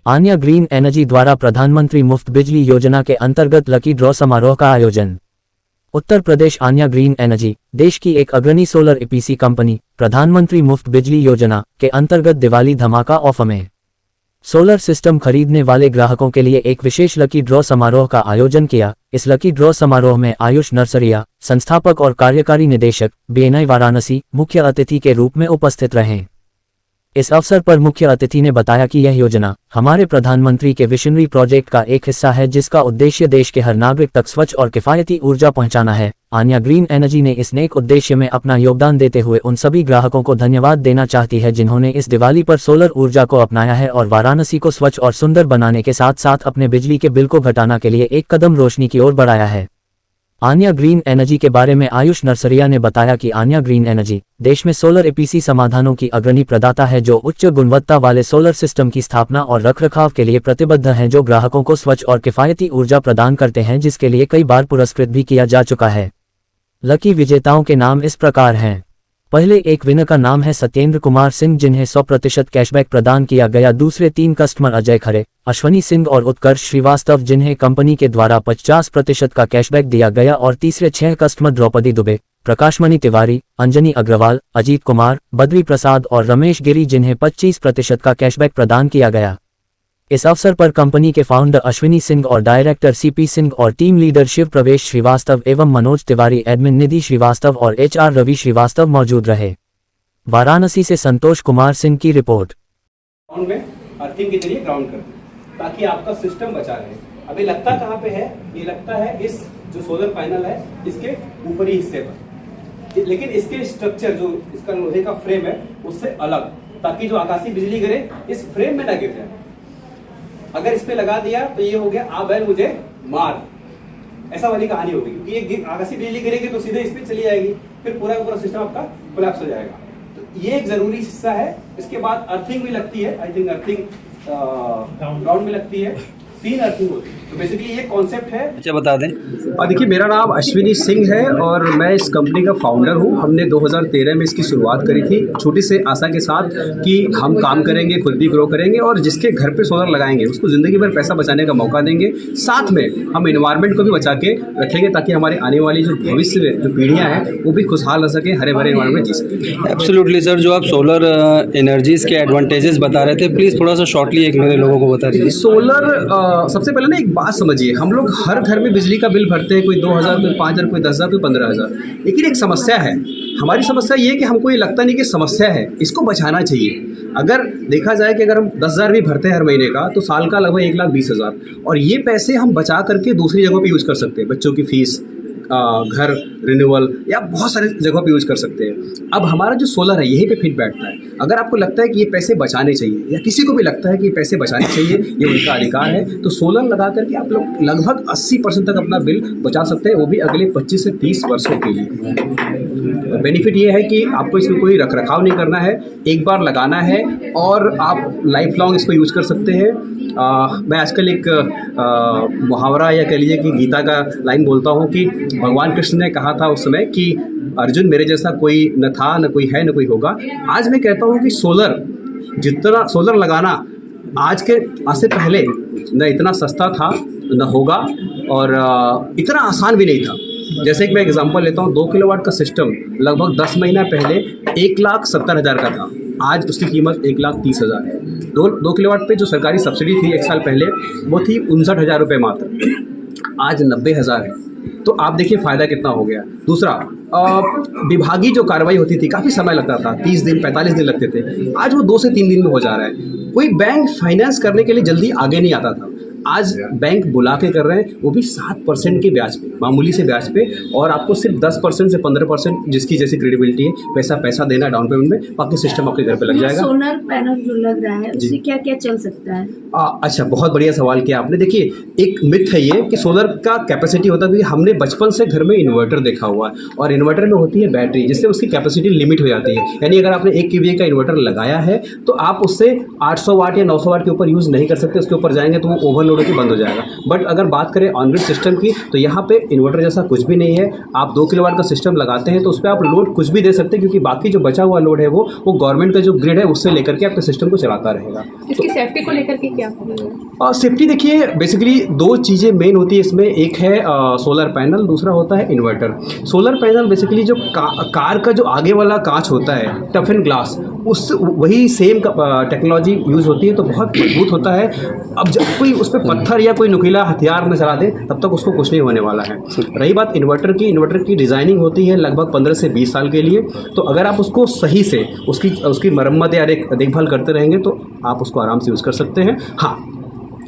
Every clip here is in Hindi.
आन्या ग्रीन एनर्जी द्वारा प्रधानमंत्री मुफ्त बिजली योजना के अंतर्गत लकी ड्रॉ समारोह का आयोजन। उत्तर प्रदेश आन्या ग्रीन एनर्जी देश की एक अग्रणी सोलर ईपीसी कंपनी प्रधानमंत्री मुफ्त बिजली योजना के अंतर्गत दिवाली धमाका ऑफर में सोलर सिस्टम खरीदने वाले ग्राहकों के लिए एक विशेष लकी ड्रॉ समारोह का आयोजन किया। इस लकी ड्रॉ समारोह में आयुष नरसरिया, संस्थापक और कार्यकारी निदेशक बीएनआई वाराणसी, मुख्य अतिथि के रूप में उपस्थित रहे। इस अवसर पर मुख्य अतिथि ने बताया कि यह योजना हमारे प्रधानमंत्री के विशनरी प्रोजेक्ट का एक हिस्सा है, जिसका उद्देश्य देश के हर नागरिक तक स्वच्छ और किफायती ऊर्जा पहुंचाना है। आन्या ग्रीन एनर्जी ने इस नेक उद्देश्य में अपना योगदान देते हुए उन सभी ग्राहकों को धन्यवाद देना चाहती है जिन्होंने इस दिवाली पर सोलर ऊर्जा को अपनाया है और वाराणसी को स्वच्छ और सुंदर बनाने के साथ साथ अपने बिजली के बिल को घटाना के लिए एक कदम रोशनी की ओर बढ़ाया है। आन्या ग्रीन एनर्जी के बारे में आयुष नरसरिया ने बताया कि आन्या ग्रीन एनर्जी देश में सोलर ईपीसी समाधानों की अग्रणी प्रदाता है जो उच्च गुणवत्ता वाले सोलर सिस्टम की स्थापना और रखरखाव के लिए प्रतिबद्ध हैं, जो ग्राहकों को स्वच्छ और किफायती ऊर्जा प्रदान करते हैं, जिसके लिए कई बार पुरस्कृत भी किया जा चुका है। लकी विजेताओं के नाम इस प्रकार हैं। पहले एक विनर का नाम है सत्येंद्र कुमार सिंह, जिन्हें 100% कैशबैक प्रदान किया गया। दूसरे 3 कस्टमर अजय खरे, अश्वनी सिंह और उत्कर्ष श्रीवास्तव, जिन्हें कंपनी के द्वारा 50% का कैशबैक दिया गया। और तीसरे 6 कस्टमर द्रौपदी दुबे, प्रकाशमणि तिवारी, अंजनी अग्रवाल, अजीत कुमार, बद्री प्रसाद और रमेश गिरी, जिन्हें 25% का कैशबैक प्रदान किया गया। इस अवसर पर कंपनी के फाउंडर अश्विनी सिंह और डायरेक्टर सीपी सिंह और टीम लीडर शिव प्रवेश श्रीवास्तव एवं मनोज तिवारी, एडमिन निधि श्रीवास्तव और एचआर रवि श्रीवास्तव मौजूद रहे। वाराणसी से संतोष कुमार सिंह की रिपोर्ट। ग्राउंड में अर्थिंग के जरिए ग्राउंड कर दें ताकि आपका सिस्टम बचा रहे। अभी लगता कहाँ पे है? ये लगता है इस जो सोलर पैनल है इसके ऊपरी हिस्से पर, लेकिन इसके स्ट्रक्चर जो इसका लोहे का फ्रेम है उससे अलग, ताकि जो आकाशीय बिजली गिरे इस फ्रेम में न गिर जाए। अगर इस पे लगा दिया तो ये हो गया आ बैल मुझे मार, ऐसा वाली कहानी होगी, क्योंकि ये आकाशीय बिजली गिरेगी तो सीधे इस पे चली जाएगी, फिर पूरा का पूरा सिस्टम आपका कोलैप्स हो जाएगा। तो ये एक जरूरी हिस्सा है। इसके बाद अर्थिंग भी लगती है, आई थिंक अर्थिंग ग्राउंड में लगती है, 3 अर्थिंग होती है। तो बेसिकली ये कॉन्सेप्ट है। अच्छा बता दें। देखिए, मेरा नाम अश्विनी सिंह है और मैं इस कंपनी का फाउंडर हूँ। हमने 2013 में इसकी शुरुआत करी थी छोटी से आशा के साथ कि हम काम करेंगे, खुद भी ग्रो करेंगे और जिसके घर पे सोलर लगाएंगे उसको ज़िंदगी भर पैसा बचाने का मौका देंगे। साथ में हम इन्वायरमेंट को भी बचा के रखेंगे ताकि हमारी आने वाली जो भविष्य में जो पीढ़ियाँ हैं वो भी खुशहाल रह सकें, हरे भरे इन्वायरमेंट जी सकें। एब्सोल्युटली सर, जो आप सोलर एनर्जीज़ के एडवांटेजेस बता रहे थे, प्लीज़ थोड़ा सा शॉर्टली एक मेरे लोगों को बता दीजिए। सोलर सबसे पहले ना एक बात समझिए, हम लोग हर घर में बिजली का बिल भरते हैं, कोई 2000, कोई 5000, कोई 10,000, कोई 15,000। लेकिन एक समस्या है, हमारी समस्या ये है कि हमको ये लगता नहीं कि समस्या है, इसको बचाना चाहिए। अगर देखा जाए कि अगर हम 10,000 भी भरते हैं हर महीने का तो साल का लगभग 1,20,000, और ये पैसे हम बचा करके दूसरी जगहों पे यूज़ कर सकते हैं। बच्चों की फीस, घर रिन्यूअल या बहुत सारे जगहों पे यूज़ कर सकते हैं। अब हमारा जो सोलर है यहीं पे फिट बैठता है। अगर आपको लगता है कि ये पैसे बचाने चाहिए या किसी को भी लगता है कि ये पैसे बचाने चाहिए, ये उनका अधिकार है, तो सोलर लगा करके आप लोग लगभग 80% तक अपना बिल बचा सकते हैं, वो भी अगले 25 से 30 वर्षों के लिए। बेनिफिट ये है कि आपको इसमें कोई रखरखाव नहीं करना है, एक बार लगाना है और आप लाइफ लॉन्ग इसको यूज़ कर सकते हैं। मैं आजकल एक मुहावरा या कह लीजिए कि गीता का लाइन बोलता हूँ कि भगवान कृष्ण ने कहा था उस समय कि अर्जुन, मेरे जैसा कोई न था, न कोई है, न कोई होगा। आज मैं कहता हूँ कि सोलर लगाना आज से पहले न इतना सस्ता था, न होगा, और इतना आसान भी नहीं था। जैसे कि मैं एग्जांपल लेता हूँ, 2 किलोवाट का सिस्टम लगभग 10 महीना पहले 1,70,000 का था, आज उसकी कीमत 1,30,000 है। 2 किलोवाट पे जो सरकारी सब्सिडी थी 1 साल पहले वो थी 59,000 रुपये मात्र, आज 90,000 है। तो आप देखिए फ़ायदा कितना हो गया। दूसरा, विभागीय जो कार्रवाई होती थी काफ़ी समय लगता था, 30 दिन 45 दिन लगते थे, आज वो 2 से 3 दिन में हो जा रहा है। कोई बैंक फाइनेंस करने के लिए जल्दी आगे नहीं आता था, आज बैंक बुला के कर रहे हैं, वो भी 7% के ब्याज पे, मामूली से ब्याज पे, और आपको सिर्फ 10% से 15% जिसकी जैसी क्रेडिबिलिटी है पैसा देना डाउन पेमेंट में, बाकी सिस्टम आपके घर पे लग जाएगा। सोलर पैनल जो लग रहा है उससे क्या क्या चल सकता है? अच्छा, बहुत बढ़िया सवाल किया आपने। देखिए, एक मिथ है ये कि सोलर का कैपेसिटी होता है, क्योंकि हमने बचपन से घर में इन्वर्टर देखा हुआ है और इन्वर्टर में होती है बैटरी, जिससे उसकी कैपेसिटी लिमिट हो जाती है। यानी अगर आपने 1 kVA का इन्वर्टर लगाया है तो आप उससे 800 वाट या 900 वाट के ऊपर यूज़ नहीं कर सकते। उसके ऊपर जाएंगे तो वो ओवरलोड लोड होकर बंद हो जाएगा। बट अगर बात करें ऑन ग्रिड सिस्टम की, तो यहाँ पे इन्वर्टर जैसा कुछ भी नहीं है। आप 2 किलोवाट का सिस्टम लगाते हैं तो उस पर आप लोड कुछ भी दे सकते हैं, क्योंकि बाकी जो बचा हुआ लोड है वो गवर्नमेंट का जो ग्रिड है उससे लेकर के आपके सिस्टम को चलाता रहेगा। इसकी सेफ्टी को लेकर के क्या? और सेफ्टी देखिए, बेसिकली 2 चीज़ें मेन होती है इसमें। एक है सोलर पैनल, दूसरा होता है इन्वर्टर। सोलर पैनल बेसिकली जो कार का जो आगे वाला कांच होता है, टफन ग्लास, उस वही सेम टेक्नोलॉजी यूज़ होती है, तो बहुत मजबूत होता है। अब जब कोई उस पर पत्थर या कोई नुकीला हथियार न चला दे तब तक उसको कुछ नहीं होने वाला है। रही बात इन्वर्टर की डिज़ाइनिंग होती है लगभग 15 से 20 साल के लिए। तो अगर आप उसको सही से उसकी मरम्मत या देखभाल करते रहेंगे तो आप उसको आराम से यूज़ कर सकते हैं। हाँ,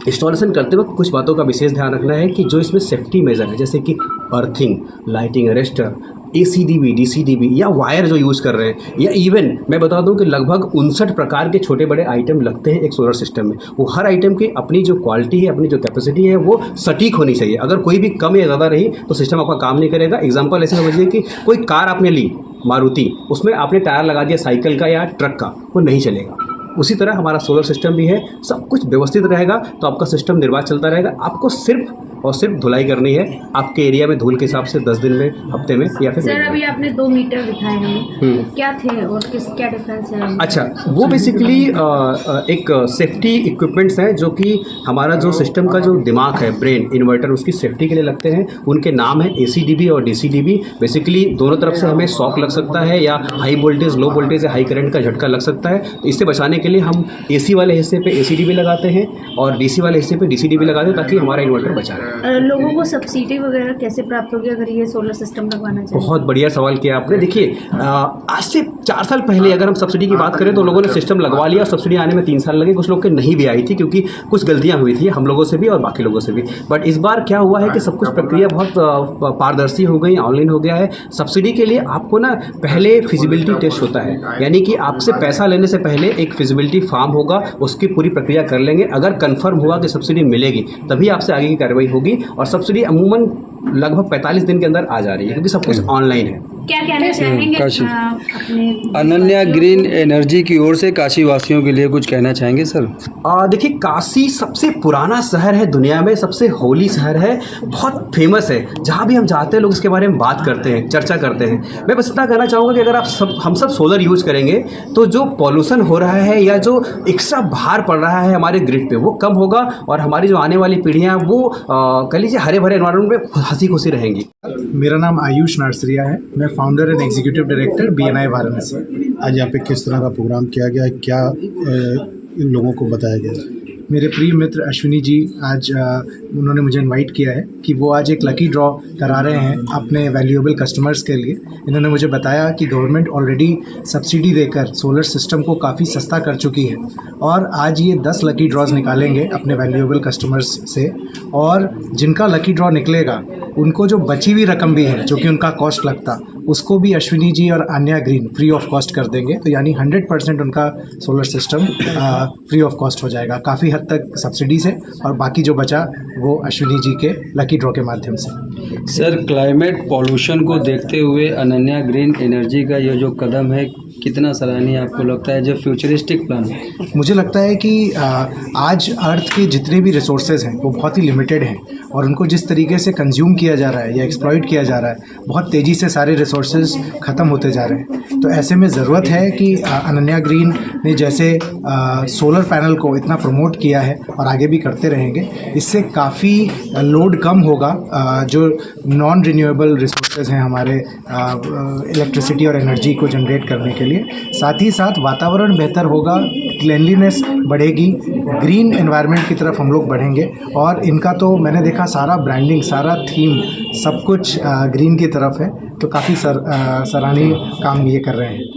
इंस्टॉलेशन करते वक्त कुछ बातों का विशेष ध्यान रखना है कि जो इसमें सेफ्टी मेजर है, जैसे कि earthing, lighting arrester, ACDB, DCDB या वायर जो यूज़ कर रहे हैं, या इवन मैं बता दूं कि लगभग 59 प्रकार के छोटे बड़े आइटम लगते हैं एक सोलर सिस्टम में। वो हर आइटम की अपनी जो क्वालिटी है, अपनी जो कैपेसिटी है, वो सटीक होनी चाहिए। अगर कोई भी कम या ज़्यादा रही तो सिस्टम आपका काम नहीं करेगा। एग्जाम्पल ऐसे समझिए कि कोई कार आपने ली मारुति, उसमें आपने टायर लगा दिया साइकिल का या ट्रक का, वो नहीं चलेगा। उसी तरह हमारा सोलर सिस्टम भी है, सब कुछ व्यवस्थित रहेगा तो आपका सिस्टम निर्बाध चलता रहेगा। आपको सिर्फ और सिर्फ धुलाई करनी है आपके एरिया में धूल के हिसाब से 10 दिन में, हफ्ते में या फिर सर अभी आपने 2 मीटर दिखाए हमें, क्या थे और क्या डिफरेंस है? अच्छा, वो बेसिकली एक सेफ्टी इक्विपमेंट्स हैं जो कि हमारा जो सिस्टम का जो दिमाग है, ब्रेन, इन्वर्टर, उसकी सेफ्टी के लिए लगते हैं। उनके नाम है ACDB और DCDB। बेसिकली दोनों तरफ से हमें शॉक लग सकता है या हाई वोल्टेज, लो वोल्टेज या हाई करंट का झटका लग सकता है। तो इससे बचाने के लिए हम AC वाले हिस्से पे ACDB लगाते हैं और DC वाले हिस्से पे DCDB लगाते हैं ताकि हमारा इन्वर्टर बचा रहे। लोगों को सब्सिडी वगैरह कैसे प्राप्त होगी अगर ये सोलर सिस्टम लगवाना चाहिए? बहुत बढ़िया सवाल किया आपने। देखिए, आज से 4 साल पहले अगर हम सब्सिडी की बात करें तो लोगों ने सिस्टम लगवा लिया, सब्सिडी आने में 3 साल लगे। कुछ लोग के नहीं भी आई थी क्योंकि कुछ गलतियां हुई थी हम लोगों से भी और बाकी लोगों से भी। बट इस बार क्या हुआ है कि सब कुछ प्रक्रिया बहुत पारदर्शी हो गई, ऑनलाइन हो गया है। सब्सिडी के लिए आपको ना पहले फिजिबिलिटी टेस्ट होता है, यानी कि आपसे पैसा लेने से पहले एक फिजिबिलिटी फॉर्म होगा, उसकी पूरी प्रक्रिया कर लेंगे। अगर कंफर्म हुआ कि सब्सिडी मिलेगी तभी आपसे आगे की कार्रवाई होगी। और सब्सिडी अमूमन लगभग 45 दिन के अंदर आ जा रही है क्योंकि सब कुछ ऑनलाइन है। क्या कहना चाहेंगे काशी। अपने अनन्या ग्रीन एनर्जी की ओर से काशी वासियों के लिए कुछ कहना चाहेंगे सर? देखिए, काशी सबसे पुराना शहर है दुनिया में, सबसे होली शहर है, बहुत फेमस है। जहाँ भी हम जाते हैं लोग इसके बारे में बात करते हैं, चर्चा करते हैं। मैं बस इतना कहना चाहूँगा कि अगर हम सब सोलर यूज़ करेंगे तो जो पॉल्यूशन हो रहा है या जो एक्स्ट्रा भार पड़ रहा है हमारे ग्रिड पे वो कम होगा और हमारी जो आने वाली पीढ़ियाँ वो कह लीजिए हरे भरे एनवायरनमेंट में हंसी खुशी रहेंगी। मेरा नाम आयुष नरसरिया है, मैं founder and executive director BNI Varanasi. आज यहाँ पे किस तरह का प्रोग्राम किया गया, क्या इन लोगों को बताया गया? मेरे प्रिय मित्र अश्विनी जी आज उन्होंने मुझे इनवाइट किया है कि वो आज एक लकी ड्रॉ करा रहे हैं अपने वैल्यूएबल कस्टमर्स के लिए। इन्होंने मुझे बताया कि गवर्नमेंट ऑलरेडी सब्सिडी देकर सोलर सिस्टम को काफ़ी सस्ता कर चुकी है और आज ये 10 लकी ड्रॉज निकालेंगे अपने वैल्यूएबल कस्टमर्स से, और जिनका लकी ड्रॉ निकलेगा उनको जो बची हुई रकम भी है जो कि उनका कॉस्ट लगता, उसको भी अश्विनी जी और अन्या ग्रीन फ्री ऑफ कॉस्ट कर देंगे। तो यानी 100% उनका solar system free of cost हो जाएगा, काफ़ी हद तक सब्सिडी से, और बाकी जो बचा वो अश्विनी जी के लकी ड्रॉ के माध्यम से। सर, क्लाइमेट पॉल्यूशन को देखते हुए अनन्या ग्रीन एनर्जी का ये जो कदम है कितना सराहनीय आपको लगता है, जो फ्यूचरिस्टिक प्लान? मुझे लगता है कि आज अर्थ के जितने भी रिसोर्सेज हैं वो बहुत ही लिमिटेड हैं और उनको जिस तरीके से कंज्यूम किया जा रहा है या एक्सप्लॉइट किया जा रहा है, बहुत तेज़ी से सारे रिसोर्सेज ख़त्म होते जा रहे हैं। तो ऐसे में ज़रूरत है कि अनन्या ग्रीन ने जैसे सोलर पैनल को इतना प्रमोट किया है और आगे भी करते रहेंगे, इससे काफ़ी लोड कम होगा जो नॉन रिन्यूएबल रिसोर्सेज हैं हमारे इलेक्ट्रिसिटी और एनर्जी को जनरेट करने के लिए। साथ ही साथ वातावरण बेहतर होगा, क्लीनलीनेस बढ़ेगी, ग्रीन एनवायरनमेंट की तरफ हम लोग बढ़ेंगे। और इनका तो मैंने देखा सारा ब्रांडिंग, सारा थीम, सब कुछ ग्रीन की तरफ है, तो काफ़ी सराहनीय काम ये कर रहे हैं।